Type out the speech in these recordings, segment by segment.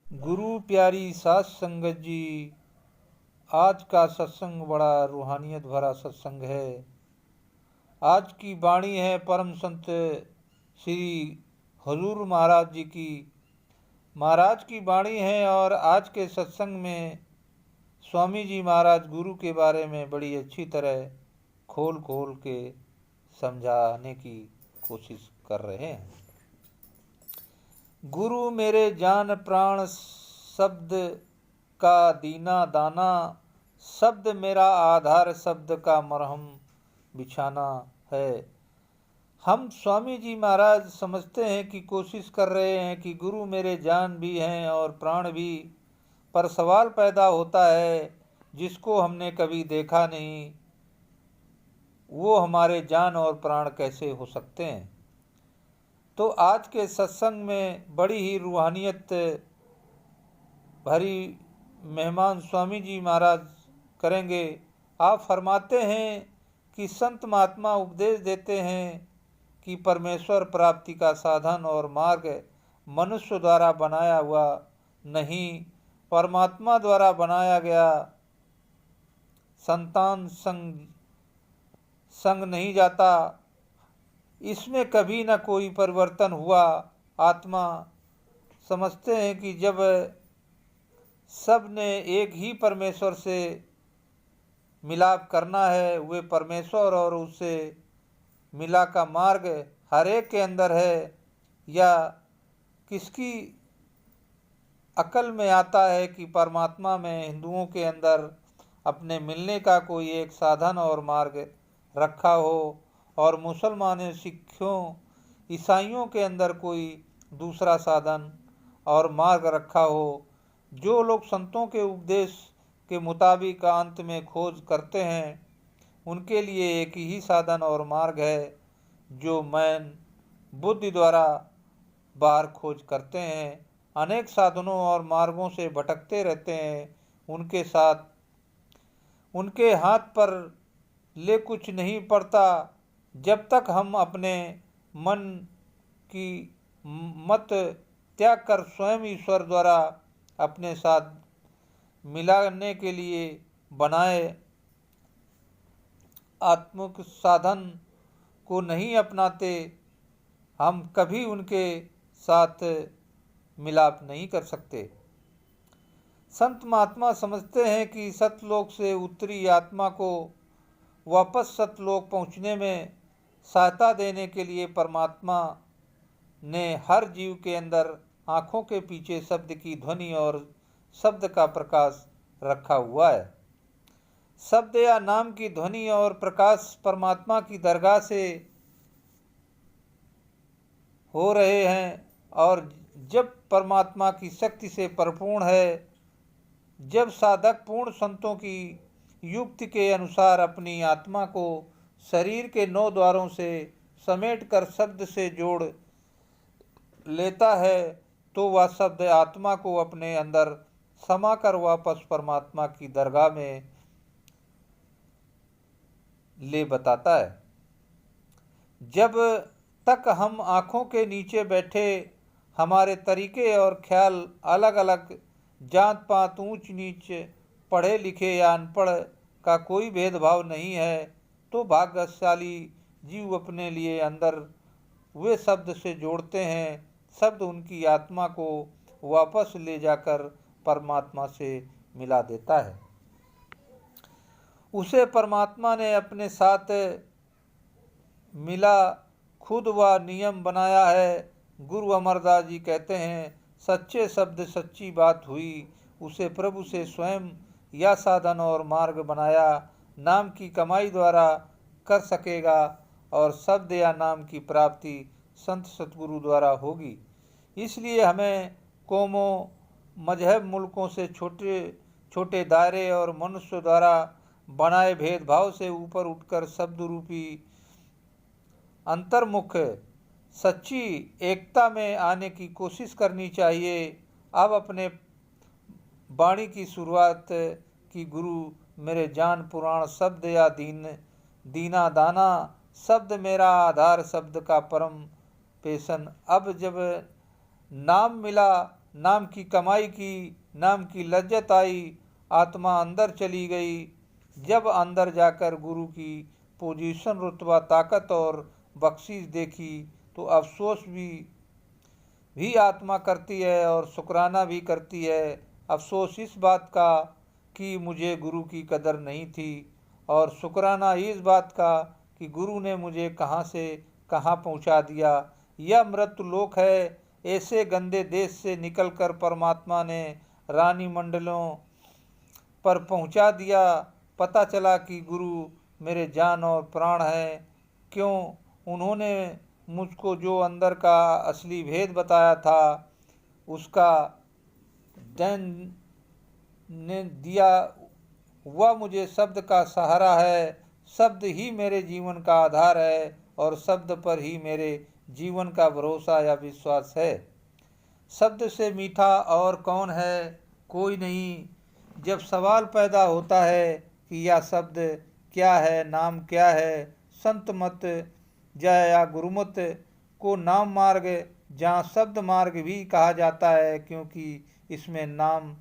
गुरु प्यारी सात संगत जी, आज का सत्संग बड़ा रूहानियत भरा सत्संग है। आज की वाणी है परम संत श्री हजूर महाराज जी की। महाराज की वाणी है और आज के सत्संग में स्वामी जी महाराज गुरु के बारे में बड़ी अच्छी तरह खोल खोल के समझाने की कोशिश कर रहे हैं। गुरु मेरे जान प्राण शब्द का दीना दाना, शब्द मेरा आधार शब्द का मरहम बिछाना है। हम स्वामी जी महाराज समझते हैं कि कोशिश कर रहे हैं कि गुरु मेरे जान भी हैं और प्राण भी, पर सवाल पैदा होता है जिसको हमने कभी देखा नहीं, वो हमारे जान और प्राण कैसे हो सकते हैं। तो आज के सत्संग में बड़ी ही रूहानियत भरी मेहमान स्वामी जी महाराज करेंगे। आप फरमाते हैं कि संत महात्मा उपदेश देते हैं कि परमेश्वर प्राप्ति का साधन और मार्ग मनुष्य द्वारा बनाया हुआ नहीं, परमात्मा द्वारा बनाया गया। संतान संग नहीं जाता, इसमें कभी न कोई परिवर्तन हुआ। आत्मा समझते हैं कि जब सब ने एक ही परमेश्वर से मिलाप करना है, वे परमेश्वर और उससे मिला का मार्ग हर एक के अंदर है। या किसकी अकल में आता है कि परमात्मा में हिंदुओं के अंदर अपने मिलने का कोई एक साधन और मार्ग रखा हो, और मुसलमानों, सिखों, ईसाइयों के अंदर कोई दूसरा साधन और मार्ग रखा हो। जो लोग संतों के उपदेश के मुताबिक अंत में खोज करते हैं, उनके लिए एक ही साधन और मार्ग है जो मैन बुद्धि द्वारा बाहर खोज करते हैं। अनेक साधनों और मार्गों से भटकते रहते हैं, उनके साथ उनके हाथ पर ले कुछ नहीं पड़ता जब तक हम अपने मन की मत त्याग कर स्वयं ईश्वर द्वारा अपने साथ मिलाने के लिए बनाए आत्मिक साधन को नहीं अपनाते, हम कभी उनके साथ मिलाप नहीं कर सकते। संत महात्मा समझते हैं कि सतलोक से उत्तरी आत्मा को वापस सतलोक पहुँचने में सहायता देने के लिए परमात्मा ने हर जीव के अंदर आँखों के पीछे शब्द की ध्वनि और शब्द का प्रकाश रखा हुआ है। शब्द या नाम की ध्वनि और प्रकाश परमात्मा की दरगाह से हो रहे हैं, और जब परमात्मा की शक्ति से परिपूर्ण है, जब साधक पूर्ण संतों की युक्ति के अनुसार अपनी आत्मा को शरीर के 9 द्वारों से समेटकर शब्द से जोड़ लेता है, तो वह शब्द आत्मा को अपने अंदर समाकर वापस परमात्मा की दरगाह में ले बताता है। जब तक हम आँखों के नीचे बैठे, हमारे तरीके और ख्याल अलग अलग, जात पात, ऊंच नीच, पढ़े लिखे या अनपढ़ का कोई भेदभाव नहीं है, तो भाग्यशाली जीव अपने लिए अंदर वे शब्द से जोड़ते हैं। शब्द उनकी आत्मा को वापस ले जाकर परमात्मा से मिला देता है। उसे परमात्मा ने अपने साथ मिला खुद वह नियम बनाया है। गुरु अमरदास जी कहते हैं, सच्चे शब्द सच्ची बात हुई, उसे प्रभु से स्वयं या साधन और मार्ग बनाया, नाम की कमाई द्वारा कर सकेगा, और शब्द या नाम की प्राप्ति संत सतगुरु द्वारा होगी। इसलिए हमें कौमों, मजहब, मुल्कों से छोटे छोटे दायरे और मनुष्य द्वारा बनाए भेदभाव से ऊपर उठकर शब्द रूपी अंतर्मुख सच्ची एकता में आने की कोशिश करनी चाहिए। अब अपने वाणी की शुरुआत की गुरु मेरे जान पुराण शब्द या दीना दाना, शब्द मेरा आधार शब्द का परम पेशन। अब जब नाम मिला, नाम की कमाई की, नाम की लज्जत आई, आत्मा अंदर चली गई। जब अंदर जाकर गुरु की पोजीशन, रुतबा, ताकत और बख्शीश देखी तो अफसोस भी आत्मा करती है और शुक्राना भी करती है। अफसोस इस बात का कि मुझे गुरु की कदर नहीं थी, और शुक्राना इस बात का कि गुरु ने मुझे कहाँ से कहाँ पहुँचा दिया। यह मृत्यु लोक है। ऐसे गंदे देश से निकलकर परमात्मा ने रानी मंडलों पर पहुँचा दिया। पता चला कि गुरु मेरे जान और प्राण हैं। क्यों? उन्होंने मुझको जो अंदर का असली भेद बताया था, उसका दैन ने दिया। वह मुझे शब्द का सहारा है। शब्द ही मेरे जीवन का आधार है और शब्द पर ही मेरे जीवन का भरोसा या विश्वास है। शब्द से मीठा और कौन है? कोई नहीं। जब सवाल पैदा होता है कि यह शब्द क्या है, नाम क्या है, संत मत जय या गुरुमत को नाम मार्ग, जहाँ शब्द मार्ग भी कहा जाता है, क्योंकि इसमें नाम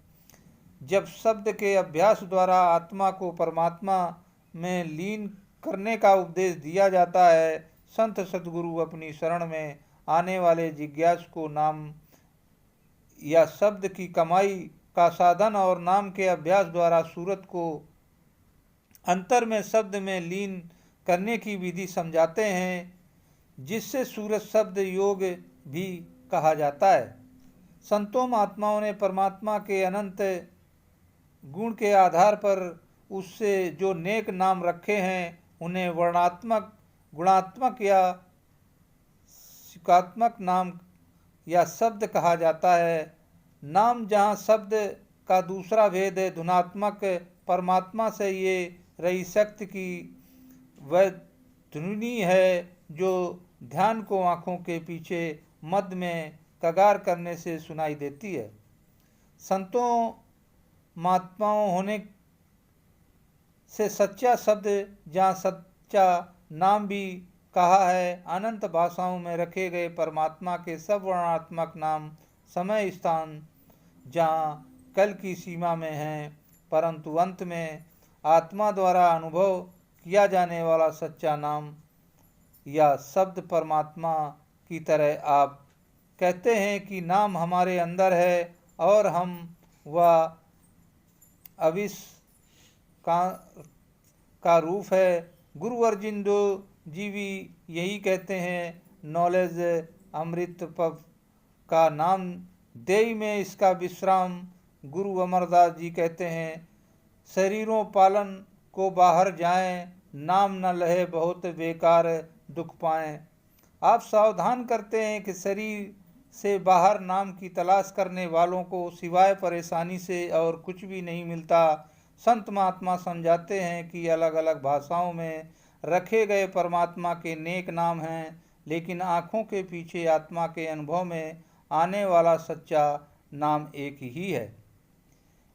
जब शब्द के अभ्यास द्वारा आत्मा को परमात्मा में लीन करने का उपदेश दिया जाता है। संत सतगुरु अपनी शरण में आने वाले जिज्ञासु को नाम या शब्द की कमाई का साधन और नाम के अभ्यास द्वारा सूरत को अंतर में शब्द में लीन करने की विधि समझाते हैं, जिससे सूरत शब्द योग भी कहा जाता है। संतों महात्माओं ने परमात्मा के अनंत गुण के आधार पर उससे जो नेक नाम रखे हैं, उन्हें वर्णात्मक, गुणात्मक या सुखात्मक नाम या शब्द कहा जाता है। नाम जहाँ शब्द का दूसरा भेद है धुनात्मक, परमात्मा से ये रही शक्ति की वह ध्वनि है जो ध्यान को आँखों के पीछे मध्य में कगार करने से सुनाई देती है। संतों महात्माओं होने से सच्चा शब्द जहाँ सच्चा नाम भी कहा है। अनंत भाषाओं में रखे गए परमात्मा के सब वर्णात्मक नाम समय स्थान जहाँ कल की सीमा में हैं, परंतु अंत में आत्मा द्वारा अनुभव किया जाने वाला सच्चा नाम या शब्द परमात्मा की तरह। आप कहते हैं कि नाम हमारे अंदर है और हम वह का रूप है। गुरु अर्जुन जी भी यही कहते हैं। नॉलेज अमृत पव का नाम देई में इसका विश्राम। गुरु अमरदास जी कहते हैं, शरीरों पालन को बाहर जाएं, नाम न लहे बहुत बेकार दुख पाएं। आप सावधान करते हैं कि शरीर से बाहर नाम की तलाश करने वालों को सिवाय परेशानी से और कुछ भी नहीं मिलता। संत महात्मा समझाते हैं कि अलग अलग भाषाओं में रखे गए परमात्मा के नेक नाम हैं, लेकिन आँखों के पीछे आत्मा के अनुभव में आने वाला सच्चा नाम एक ही है।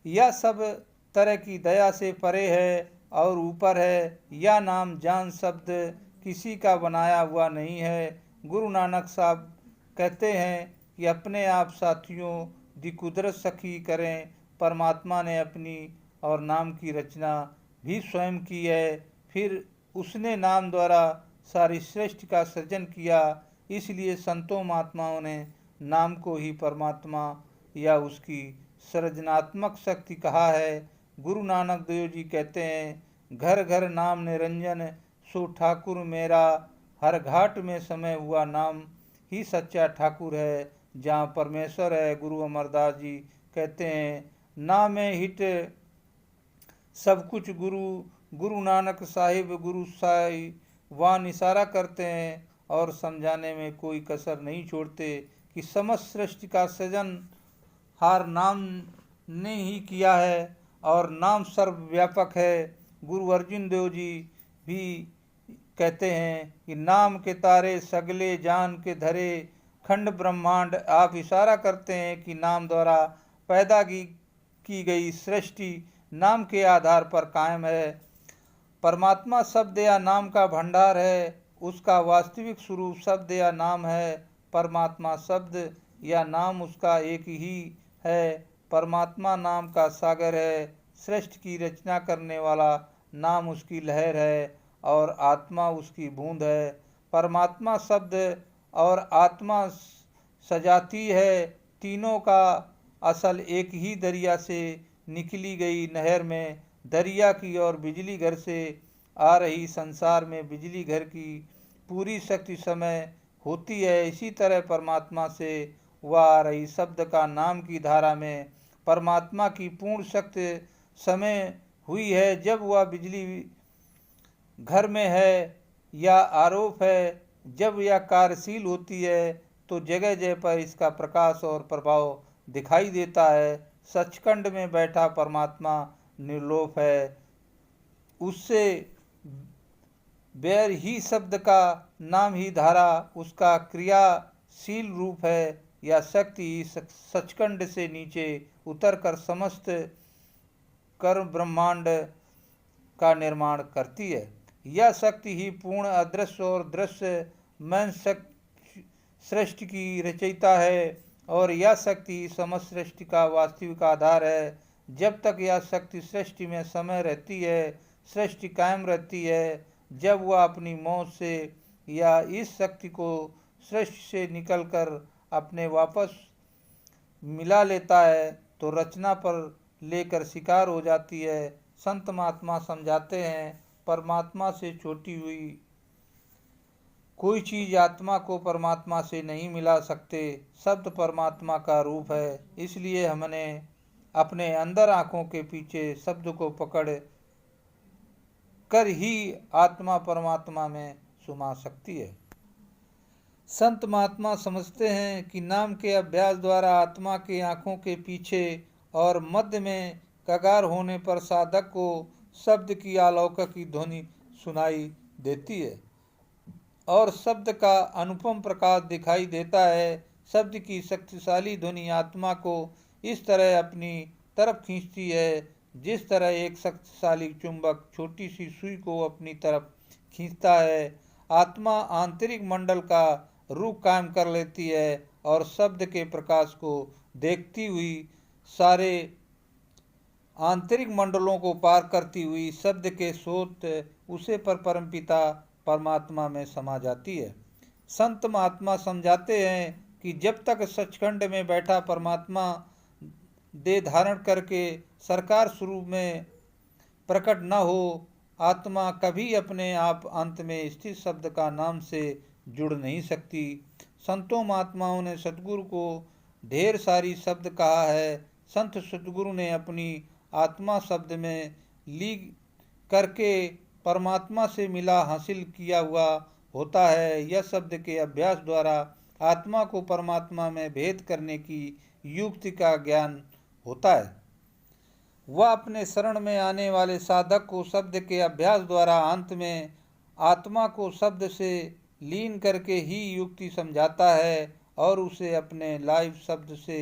यह सब तरह की दया से परे है और ऊपर है। यह नाम जान शब्द किसी का बनाया हुआ नहीं है। गुरु नानक साहब कहते हैं कि अपने आप साथियों दी कुदरत सखी करें। परमात्मा ने अपनी और नाम की रचना भी स्वयं की है, फिर उसने नाम द्वारा सारी सृष्टि का सृजन किया। इसलिए संतों महात्माओं ने नाम को ही परमात्मा या उसकी सृजनात्मक शक्ति कहा है। गुरु नानक देव जी कहते हैं, घर घर नाम निरंजन सो ठाकुर मेरा, हर घाट में समय हुआ नाम ही सच्चा ठाकुर है, जहाँ परमेश्वर है। गुरु अमरदास जी कहते हैं, नाम में हिट सब कुछ गुरु। गुरु नानक साहिब गुरु साहिबान इशारा करते हैं और समझाने में कोई कसर नहीं छोड़ते कि समस्त सृष्टि का सृजन हार नाम ने ही किया है और नाम सर्वव्यापक है। गुरु अर्जुन देव जी भी कहते हैं कि नाम के तारे सगले जान के धरे खंड ब्रह्मांड। आप इशारा करते हैं कि नाम द्वारा पैदा की गई सृष्टि नाम के आधार पर कायम है। परमात्मा शब्द या नाम का भंडार है। उसका वास्तविक स्वरूप शब्द या नाम है। परमात्मा शब्द या नाम उसका एक ही है। परमात्मा नाम का सागर है, सृष्टि की रचना करने वाला नाम उसकी लहर है और आत्मा उसकी बूंद है। परमात्मा शब्द और आत्मा सजाती है, तीनों का असल एक ही दरिया से निकली गई नहर में। दरिया की और बिजली घर से आ रही संसार में बिजली घर की पूरी शक्ति समय होती है, इसी तरह परमात्मा से वह आ रही शब्द का नाम की धारा में परमात्मा की पूर्ण शक्ति समय हुई है। जब वह बिजली घर में है या आरोप है, जब यह कार्यशील होती है तो जगह जगह पर इसका प्रकाश और प्रभाव दिखाई देता है। सचखंड में बैठा परमात्मा निर्लोप है, उससे बैर ही शब्द का नाम ही धारा उसका क्रियाशील रूप है। यह शक्ति सचखंड से नीचे उतरकर समस्त कर्म ब्रह्मांड का निर्माण करती है। यह शक्ति ही पूर्ण अदृश्य और दृश्य मन सृष्टि की रचयिता है और यह शक्ति समस्त सृष्टि का वास्तविक आधार है। जब तक यह शक्ति सृष्टि में समय रहती है, सृष्टि कायम रहती है। जब वह अपनी मौत से या इस शक्ति को सृष्टि से निकलकर अपने वापस मिला लेता है तो रचना पर लेकर शिकार हो जाती है। संत महात्मा समझाते हैं, परमात्मा से छोटी हुई कोई चीज आत्मा को परमात्मा से नहीं मिला सकते। शब्द परमात्मा का रूप है, इसलिए हमने अपने अंदर आंखों के पीछे शब्द को पकड़ कर ही आत्मा परमात्मा में सुमा सकती है। संत महात्मा समझते हैं कि नाम के अभ्यास द्वारा आत्मा के आंखों के पीछे और मध्य में कगार होने पर साधक को शब्द की अलौकिक ध्वनि सुनाई देती है और शब्द का अनुपम प्रकाश दिखाई देता है। शब्द की शक्तिशाली ध्वनि आत्मा को इस तरह अपनी तरफ खींचती है जिस तरह एक शक्तिशाली चुंबक छोटी सी सुई को अपनी तरफ खींचता है। आत्मा आंतरिक मंडल का रूप कायम कर लेती है और शब्द के प्रकाश को देखती हुई सारे आंतरिक मंडलों को पार करती हुई शब्द के स्रोत उसे पर परमपिता परमात्मा में समा जाती है। संत महात्मा समझाते हैं कि जब तक सचखंड में बैठा परमात्मा देह धारण करके साकार स्वरूप में प्रकट न हो, आत्मा कभी अपने आप अंत में स्थित शब्द का नाम से जुड़ नहीं सकती। संतों महात्माओं ने सतगुरु को ढेर सारी शब्द कहा है। संत सतगुरु ने अपनी आत्मा शब्द में ली करके परमात्मा से मिला हासिल किया हुआ होता है। यह शब्द के अभ्यास द्वारा आत्मा को परमात्मा में भेद करने की युक्ति का ज्ञान होता है। वह अपने शरण में आने वाले साधक को शब्द के अभ्यास द्वारा अंत में आत्मा को शब्द से लीन करके ही युक्ति समझाता है और उसे अपने लाइव शब्द से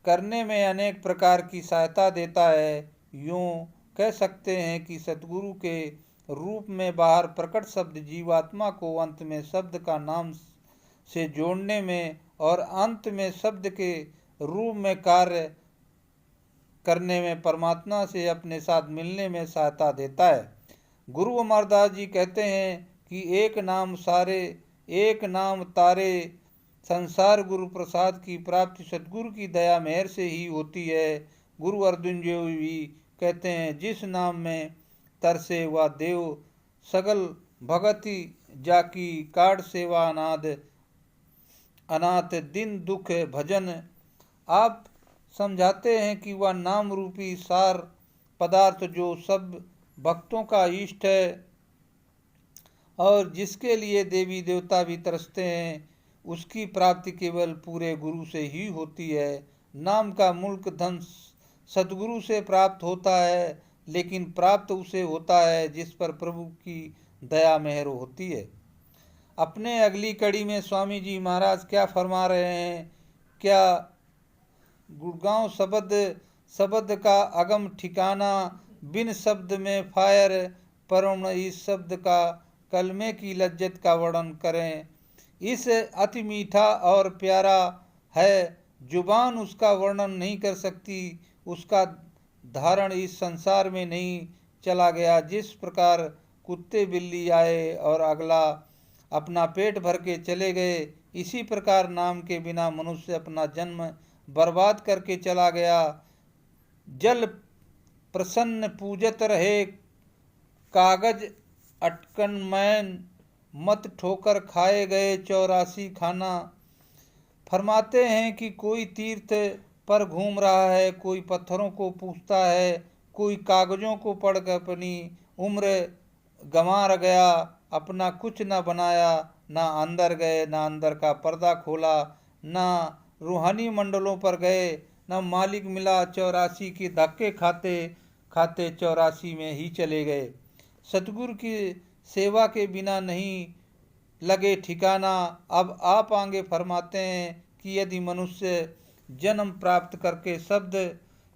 करने में अनेक प्रकार की सहायता देता है। यूं कह सकते हैं कि सतगुरु के रूप में बाहर प्रकट शब्द जीवात्मा को अंत में शब्द का नाम से जोड़ने में और अंत में शब्द के रूप में कार्य करने में परमात्मा से अपने साथ मिलने में सहायता देता है। गुरु अमरदास जी कहते हैं कि एक नाम तारे संसार गुरु प्रसाद की प्राप्ति सतगुरु की दया मेहर से ही होती है। गुरु अर्जुन जी भी कहते हैं, जिस नाम में तरसे वह देव सगल भगति जाकी काट सेवा अनाथ दिन दुख भजन। आप समझाते हैं कि वह नाम रूपी सार पदार्थ जो सब भक्तों का इष्ट है और जिसके लिए देवी देवता भी तरसते हैं, उसकी प्राप्ति केवल पूरे गुरु से ही होती है। नाम का मुल्क धन सतगुरु से प्राप्त होता है, लेकिन प्राप्त उसे होता है जिस पर प्रभु की दया मेहर होती है। अपने अगली कड़ी में स्वामी जी महाराज क्या फरमा रहे हैं, क्या गुड़गांव शब्द का अगम ठिकाना बिन शब्द में फायर, पर इस शब्द का कलमे की लज्जत का वर्णन करें। इस अति मीठा और प्यारा है, जुबान उसका वर्णन नहीं कर सकती। उसका धारण इस संसार में नहीं चला गया। जिस प्रकार कुत्ते बिल्ली आए और अगला अपना पेट भर के चले गए, इसी प्रकार नाम के बिना मनुष्य अपना जन्म बर्बाद करके चला गया। जल प्रसन्न पूजत रहे, कागज अटकन मैन, मत ठोकर खाए गए 84 खाना। फरमाते हैं कि कोई तीर्थ पर घूम रहा है, कोई पत्थरों को पूछता है, कोई कागजों को पढ़कर अपनी उम्र गंवा गया, अपना कुछ न बनाया, ना अंदर गए, ना अंदर का पर्दा खोला, ना रूहानी मंडलों पर गए, न मालिक मिला। 84 के धक्के खाते खाते 84 में ही चले गए। सतगुरु की सेवा के बिना नहीं लगे ठिकाना। अब आप आगे फरमाते हैं कि यदि मनुष्य जन्म प्राप्त करके शब्द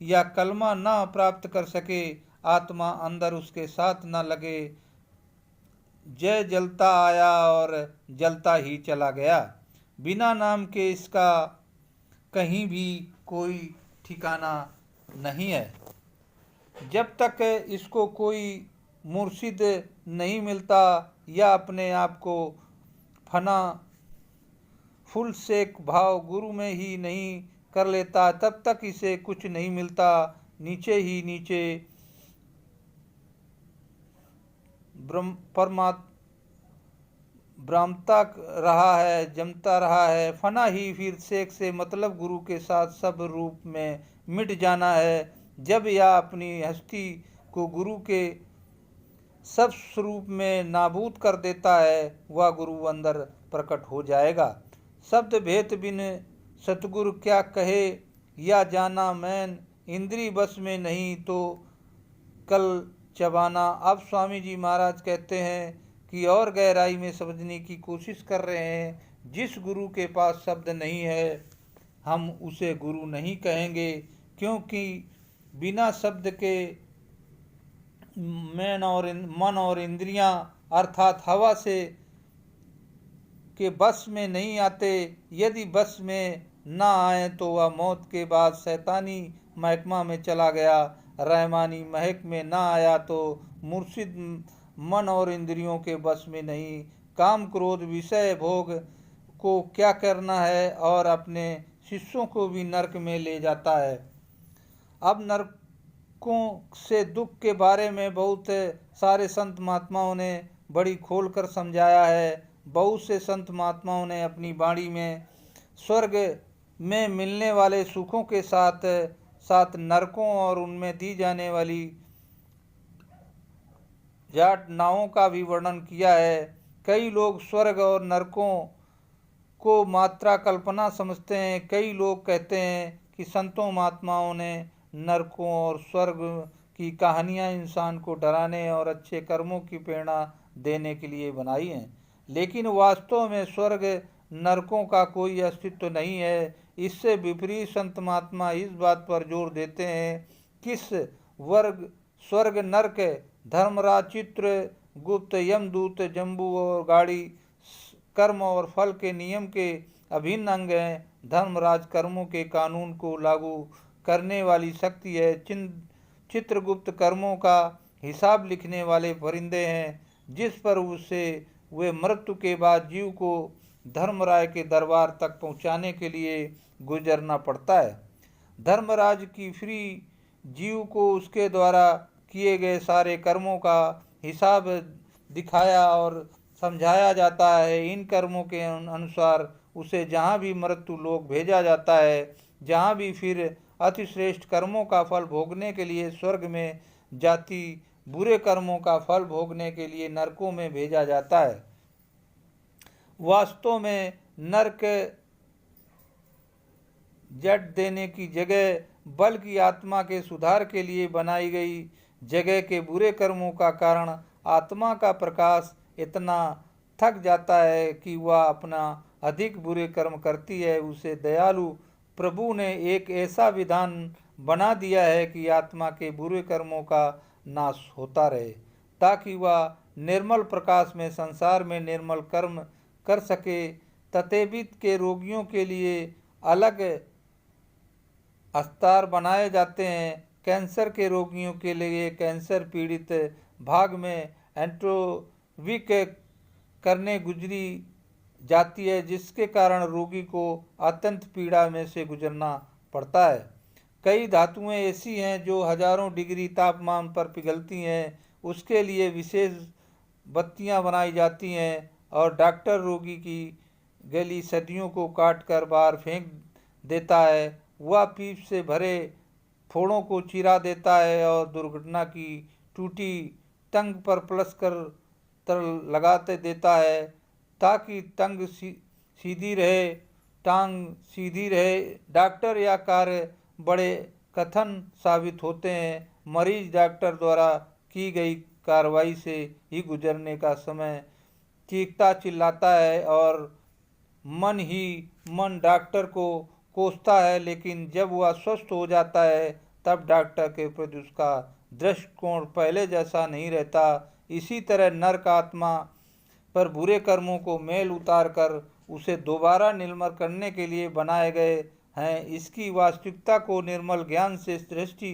या कलमा न प्राप्त कर सके, आत्मा अंदर उसके साथ न लगे, जय जलता आया और जलता ही चला गया। बिना नाम के इसका कहीं भी कोई ठिकाना नहीं है। जब तक इसको कोई मुर्शिद नहीं मिलता या अपने आप को फना फुल शेख भाव गुरु में ही नहीं कर लेता, तब तक इसे कुछ नहीं मिलता। नीचे ही नीचे भ्रामता रहा है, जमता रहा है। फना ही फिर शेख से मतलब गुरु के साथ सब रूप में मिट जाना है। जब यह अपनी हस्ती को गुरु के सब स्वरूप में नाबूद कर देता है, वह गुरु अंदर प्रकट हो जाएगा। शब्द भेद बिन सतगुरु क्या कहे, या जाना मैन इंद्री बस में नहीं तो कल चबाना। अब स्वामी जी महाराज कहते हैं कि और गहराई में समझने की कोशिश कर रहे हैं। जिस गुरु के पास शब्द नहीं है, हम उसे गुरु नहीं कहेंगे, क्योंकि बिना शब्द के मन और इंद्रियां अर्थात हवा से के बस में नहीं आते। यदि बस में ना आए तो वह मौत के बाद शैतानी महकमा में चला गया। रहमानी महक में ना आया तो मुर्शिद मन और इंद्रियों के बस में नहीं। काम क्रोध विषय भोग को क्या करना है और अपने शिष्यों को भी नरक में ले जाता है। अब नरकों से दुख के बारे में बहुत सारे संत महात्माओं ने बड़ी खोल कर समझाया है। बहुत से संत महात्माओं ने अपनी वाणी में स्वर्ग में मिलने वाले सुखों के साथ साथ नरकों और उनमें दी जाने वाली यातनाओं का भी वर्णन किया है। कई लोग स्वर्ग और नरकों को मात्रा कल्पना समझते हैं। कई लोग कहते हैं कि संतों महात्माओं ने नरकों और स्वर्ग की कहानियां इंसान को डराने और अच्छे कर्मों की प्रेरणा देने के लिए बनाई हैं, लेकिन वास्तव में स्वर्ग नरकों का कोई अस्तित्व नहीं है। इससे विपरीत संत महात्मा इस बात पर जोर देते हैं किस वर्ग स्वर्ग नरक धर्मराज चित्र गुप्त यमदूत जम्बू और गाड़ी कर्म और फल के नियम के अभिन्न अंग हैं। धर्मराज कर्मों के कानून को लागू करने वाली शक्ति है। चित्रगुप्त कर्मों का हिसाब लिखने वाले परिंदे हैं, जिस पर उसे वे मृत्यु के बाद जीव को धर्मराज के दरबार तक पहुंचाने के लिए गुजरना पड़ता है। धर्मराज की फ्री जीव को उसके द्वारा किए गए सारे कर्मों का हिसाब दिखाया और समझाया जाता है। इन कर्मों के अनुसार उसे जहाँ भी मृत्यु लोक भेजा जाता है, जहाँ भी फिर अतिश्रेष्ठ कर्मों का फल भोगने के लिए स्वर्ग में जाति, बुरे कर्मों का फल भोगने के लिए नरकों में भेजा जाता है। वास्तव में नरक जट देने की जगह बल्कि आत्मा के सुधार के लिए बनाई गई जगह के बुरे कर्मों का कारण आत्मा का प्रकाश इतना थक जाता है कि वह अपना अधिक बुरे कर्म करती है। उसे दयालु प्रभु ने एक ऐसा विधान बना दिया है कि आत्मा के बुरे कर्मों का नाश होता रहे, ताकि वह निर्मल प्रकाश में संसार में निर्मल कर्म कर सके। तपेदिक के रोगियों के लिए अलग अस्पताल बनाए जाते हैं। कैंसर के रोगियों के लिए कैंसर पीड़ित भाग में एंट्रोविक करने गुजरी जाती है, जिसके कारण रोगी को अत्यंत पीड़ा में से गुजरना पड़ता है। कई धातुएं ऐसी हैं जो हजारों डिग्री तापमान पर पिघलती हैं, उसके लिए विशेष बत्तियां बनाई जाती हैं और डॉक्टर रोगी की गली सदियों को काट कर बाहर फेंक देता है। वह पीप से भरे फोड़ों को चिरा देता है और दुर्घटना की टूटी टंग पर प्लस्तर लगाते देता है ताकि सीधी रहे टांग सीधी रहे। डॉक्टर या कार्य बड़े कठिन साबित होते हैं। मरीज डॉक्टर द्वारा की गई कार्रवाई से ही गुजरने का समय चीखता चिल्लाता है और मन ही मन डॉक्टर को कोसता है, लेकिन जब वह स्वस्थ हो जाता है तब डॉक्टर के प्रति उसका दृष्टिकोण पहले जैसा नहीं रहता। इसी तरह नरक आत्मा पर बुरे कर्मों को मेल उतार कर उसे दोबारा निर्मल करने के लिए बनाए गए हैं। इसकी वास्तविकता को निर्मल ज्ञान से दृष्टि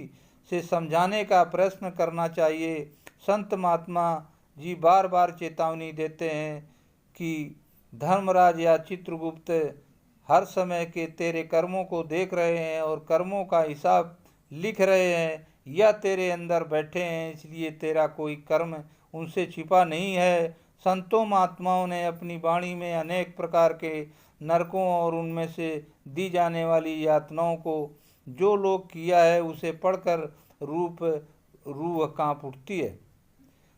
से समझाने का प्रयत्न करना चाहिए। संत महात्मा जी बार बार चेतावनी देते हैं कि धर्मराज या चित्रगुप्त हर समय के तेरे कर्मों को देख रहे हैं और कर्मों का हिसाब लिख रहे हैं। या तेरे अंदर बैठे हैं, इसलिए तेरा कोई कर्म उनसे छिपा नहीं है। संतों महात्माओं ने अपनी वाणी में अनेक प्रकार के नरकों और उनमें से दी जाने वाली यातनाओं को जो लोग किया है उसे पढ़कर रूह कांप उठती है।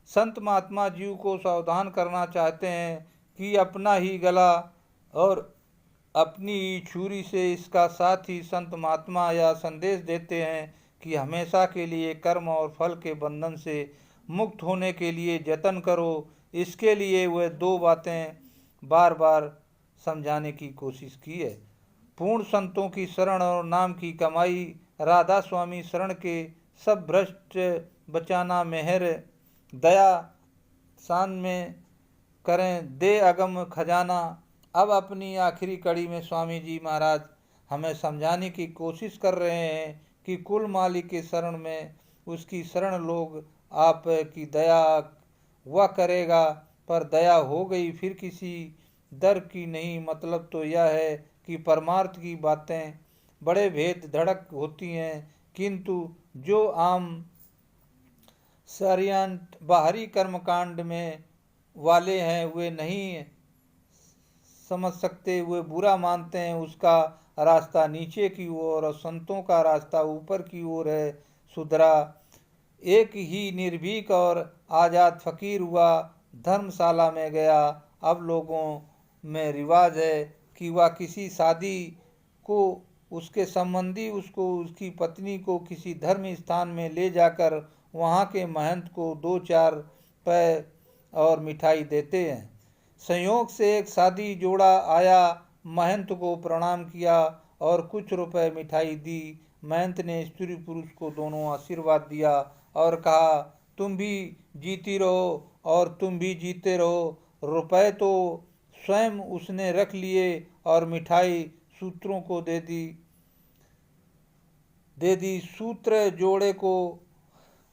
संत महात्मा जीव को सावधान करना चाहते हैं कि अपना ही गला और अपनी ही छुरी से। इसका साथ ही संत महात्मा यह संदेश देते हैं कि हमेशा के लिए कर्म और फल के बंधन से मुक्त होने के लिए जतन करो। इसके लिए वह दो बातें बार बार समझाने की कोशिश की है। पूर्ण संतों की शरण और नाम की कमाई, राधा स्वामी शरण के सब भ्रष्ट बचाना, मेहर दया शान में करें दे अगम खजाना। अब अपनी आखिरी कड़ी में स्वामी जी महाराज हमें समझाने की कोशिश कर रहे हैं कि कुल मालिक के शरण में उसकी शरण लोग आप की दया वह करेगा, पर दया हो गई फिर किसी दर की नहीं। मतलब तो यह है कि परमार्थ की बातें बड़े भेद धड़क होती हैं, किंतु जो आम शरियत बाहरी कर्मकांड में वाले हैं वे नहीं समझ सकते। वे बुरा मानते हैं उसका रास्ता नीचे की ओर और संतों का रास्ता ऊपर की ओर है। सुधरा एक ही निर्भीक और आज़ाद फकीर हुआ, धर्मशाला में गया। अब लोगों में रिवाज है कि वह किसी शादी को उसके संबंधी उसको उसकी पत्नी को किसी धर्म स्थान में ले जाकर वहाँ के महंत को 2-4 रुपये और मिठाई देते हैं। संयोग से एक शादी जोड़ा आया, महंत को प्रणाम किया और कुछ रुपए मिठाई दी। महंत ने स्त्री पुरुष को दोनों आशीर्वाद दिया और कहा, तुम भी जीती रहो और तुम भी जीते रहो। रुपए तो स्वयं उसने रख लिए और मिठाई सूत्रों को दे दी। सूत्र जोड़े को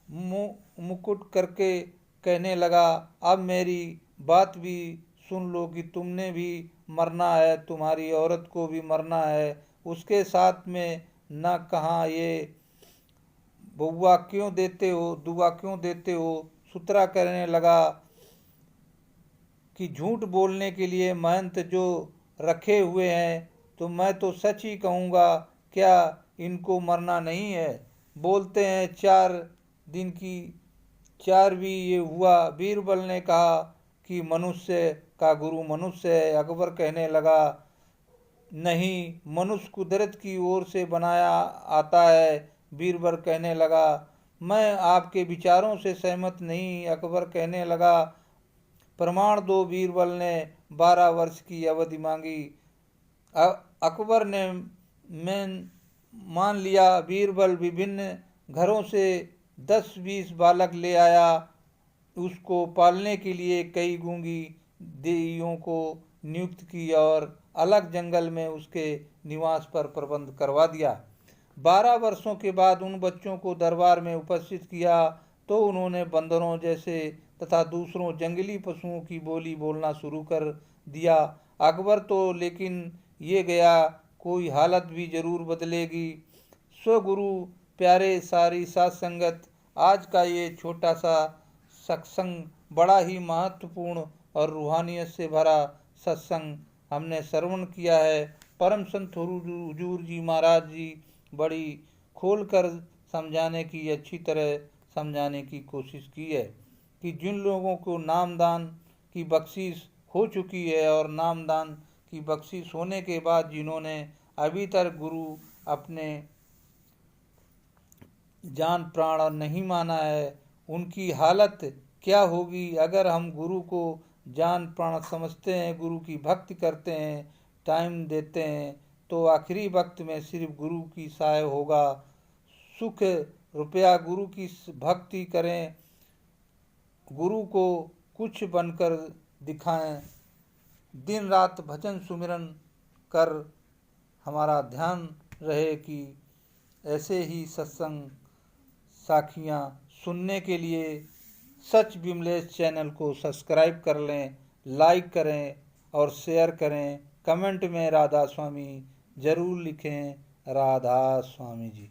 मुकुट करके कहने लगा, अब मेरी बात भी सुन लो कि तुमने भी मरना है, तुम्हारी औरत को भी मरना है। उसके साथ में न कहा ये दुआ क्यों देते हो। सुतरा कहने लगा कि झूठ बोलने के लिए महंत जो रखे हुए हैं, तो मैं तो सच ही कहूँगा, क्या इनको मरना नहीं है। बोलते हैं 4 दिन की 4 भी ये हुआ। बीरबल ने कहा कि मनुष्य का गुरु मनुष्य है। अकबर कहने लगा, नहीं, मनुष्य कुदरत की ओर से बनाया आता है। बीरबल कहने लगा, मैं आपके विचारों से सहमत नहीं। अकबर कहने लगा, प्रमाण दो। बीरबल ने 12 वर्ष की अवधि मांगी। अकबर ने मान लिया। बीरबल विभिन्न घरों से 10-20 बालक ले आया। उसको पालने के लिए कई गूंगी देवियों को नियुक्त की और अलग जंगल में उसके निवास पर प्रबंध करवा दिया। 12 वर्षों के बाद उन बच्चों को दरबार में उपस्थित किया तो उन्होंने बंदरों जैसे तथा दूसरों जंगली पशुओं की बोली बोलना शुरू कर दिया। अकबर तो लेकिन ये गया कोई हालत भी जरूर बदलेगी। स्वगुरु प्यारे सारी साथ संगत, आज का ये छोटा सा सत्संग बड़ा ही महत्वपूर्ण और रूहानियत से भरा सत्संग हमने श्रवण किया है। परम संत हुजूर जी महाराज जी बड़ी खोलकर समझाने की, अच्छी तरह समझाने की कोशिश की है कि जिन लोगों को नामदान की बख्शिश हो चुकी है और नामदान की बख्शिश होने के बाद जिन्होंने अभी तक गुरु अपने जान प्राण नहीं माना है, उनकी हालत क्या होगी। अगर हम गुरु को जान प्राण समझते हैं, गुरु की भक्ति करते हैं, टाइम देते हैं, तो आखिरी वक्त में सिर्फ गुरु की सहाय होगा। सुख रुपया गुरु की भक्ति करें, गुरु को कुछ बनकर दिखाएं, दिन रात भजन सुमिरन कर हमारा ध्यान रहे कि ऐसे ही सत्संग साखियाँ सुनने के लिए सच विमलेश चैनल को सब्सक्राइब कर लें, लाइक करें और शेयर करें। कमेंट में राधा स्वामी जरूर लिखें। राधा स्वामी जी।